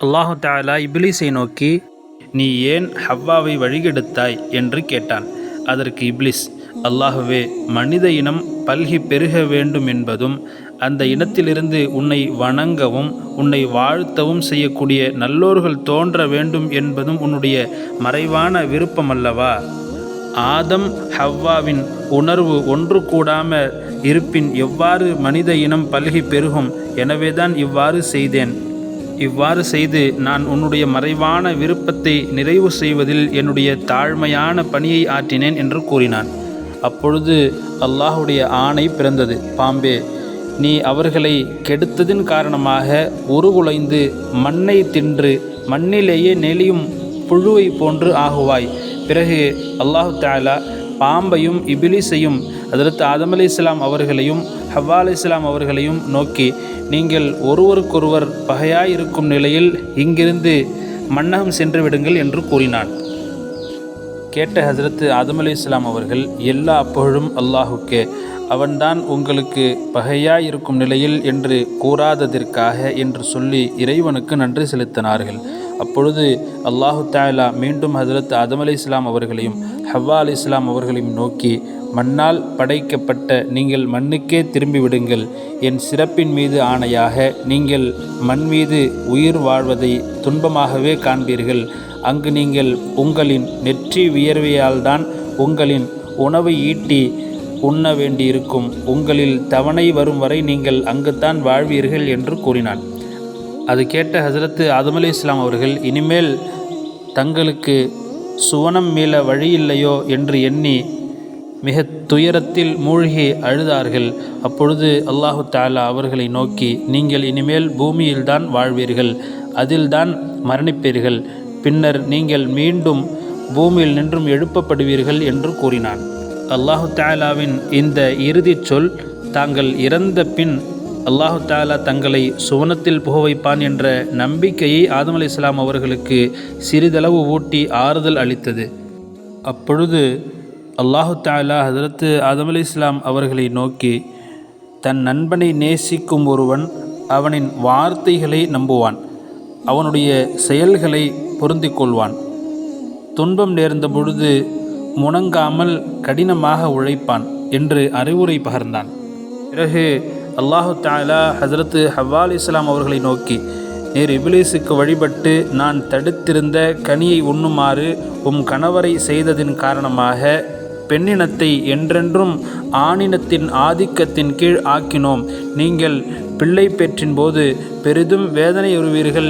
அல்லாஹு தஆலா இப்லீஸை நோக்கி, நீ ஏன் ஹவ்வாவை வழிகெடுத்தாய் என்று கேட்டான். அதற்கு இப்லீஸ், அல்லாஹுவே, மனித இனம் பல்கி பெருக வேண்டும் என்பதும் அந்த இனத்திலிருந்து உன்னை வணங்கவும் உன்னை வாழ்த்தவும் செய்யக்கூடிய நல்லோர்கள் தோன்ற வேண்டும் என்பதும் உன்னுடைய மறைவான விருப்பமல்லவா? ஆதம் ஹவ்வாவின் உணர்வு ஒன்று கூடாமல் இருப்பின் எவ்வாறு மனித இனம் பல்கி பெருகும்? எனவேதான் இவ்வாறு செய்தேன். இவ்வாறு செய்து நான் உன்னுடைய மறைவான விருப்பத்தை நிறைவு செய்வதில் என்னுடைய தாழ்மையான பணியை ஆற்றினேன் என்று கூறினான். அப்பொழுது அல்லாஹுடைய ஆணை பிறந்தது. பாம்பே, நீ அவர்களை கெடுத்ததின் காரணமாக உருகுலைந்து மண்ணை தின்று மண்ணிலேயே நெளியும் புழுவை போன்று ஆகுவாய். பிறகு அல்லாஹு தஆலா பாம்பையும் இபிலிஸையும் ஹஜ்ரத் ஆதம் அலைஹிஸ்ஸலாம் அவர்களையும் ஹவ்வா அலைஹிஸ்ஸலாம் அவர்களையும் நோக்கி, நீங்கள் ஒருவருக்கொருவர் பகையாயிருக்கும் நிலையில் இங்கிருந்து மன்னகம் சென்று விடுங்கள் என்று கூறினான். கேட்ட ஹஜ்ரத் ஆதம் அலைஹிஸ்ஸலாம் அவர்கள், எல்லா புகழும் அல்லாஹுக்கே, அவன்தான் உங்களுக்கு பகையாயிருக்கும் நிலையில் என்று கூறாததற்காக என்று சொல்லி இறைவனுக்கு நன்றி செலுத்தினார்கள். அப்பொழுது அல்லாஹு தஆலா மீண்டும் ஹஜ்ரத் ஆதம் அலைஹிஸ்ஸலாம் அவர்களையும் ஹவ்வா அலைஹிஸ்ஸலாம் அவர்களையும் நோக்கி, மண்ணால் படைக்கப்பட்ட நீங்கள் மண்ணுக்கே திரும்பி விடுங்கள். என் சிறப்பின் மீது ஆணையாக நீங்கள் மண் மீது உயிர் வாழ்வதை துன்பமாகவே காண்பீர்கள். அங்கு நீங்கள் உங்களின் நெற்றி வியர்வையால்தான் உங்களின் உணவை ஈட்டி உண்ண வேண்டியிருக்கும். உங்களில் தவணை வரும் வரை நீங்கள் அங்குத்தான் வாழ்வீர்கள் என்று கூறினான். அது கேட்ட ஹஜ்ரத் ஆதம் அலைஹிஸ்ஸலாம் அவர்கள் இனிமேல் தங்களுக்கு சுவனம் மீள வழியில்லையோ என்று எண்ணி மிக துயரத்தில் மூழ்கி அழுதார்கள். அப்பொழுது அல்லாஹு தஆலா அவர்களை நோக்கி, நீங்கள் இனிமேல் பூமியில்தான் வாழ்வீர்கள், அதில்தான் மரணிப்பீர்கள். பின்னர் நீங்கள் மீண்டும் பூமியில் நின்றும் எழுப்பப்படுவீர்கள் என்று கூறினான். அல்லாஹு தஆலாவின் இந்த இறுதிச் சொல் தாங்கள் இறந்த பின் அல்லாஹு தஆலா தங்களை சுவனத்தில் புக வைப்பான் என்ற நம்பிக்கையை ஆதம் அலைஹிஸ்ஸலாம் அவர்களுக்கு சிறிதளவு ஊட்டி ஆறுதல் அளித்தது. அப்பொழுது அல்லாஹு தஆலா ஹஜ்ரத் ஆதம் அலைஹிஸ்ஸலாம் அவர்களை நோக்கி, தன் நண்பனை நேசிக்கும் ஒருவன் அவனின் வார்த்தைகளை நம்புவான், அவனுடைய செயல்களை பொருந்திக் கொள்வான், துன்பம் நேர்ந்த பொழுது முணங்காமல் கடினமாக உழைப்பான் என்று அறிவுரை பகர்ந்தான். பிறகு அல்லாஹு தஆலா ஹஜ்ரத் ஹவ்வா அலைஹிஸ்ஸலாம் அவர்களை நோக்கி, நீர் இப்லீஸுக்கு வழிபட்டு நான் தடுத்திருந்த கனியை உண்ணுமாறு கணவரை செய்ததின் காரணமாக பெண்ணினத்தை என்றென்றும் ஆணினத்தின் ஆதிக்கத்தின் கீழ் ஆக்கினோம். நீங்கள் பிள்ளை பெற்றின் போது பெரிதும் வேதனையுறுவீர்கள்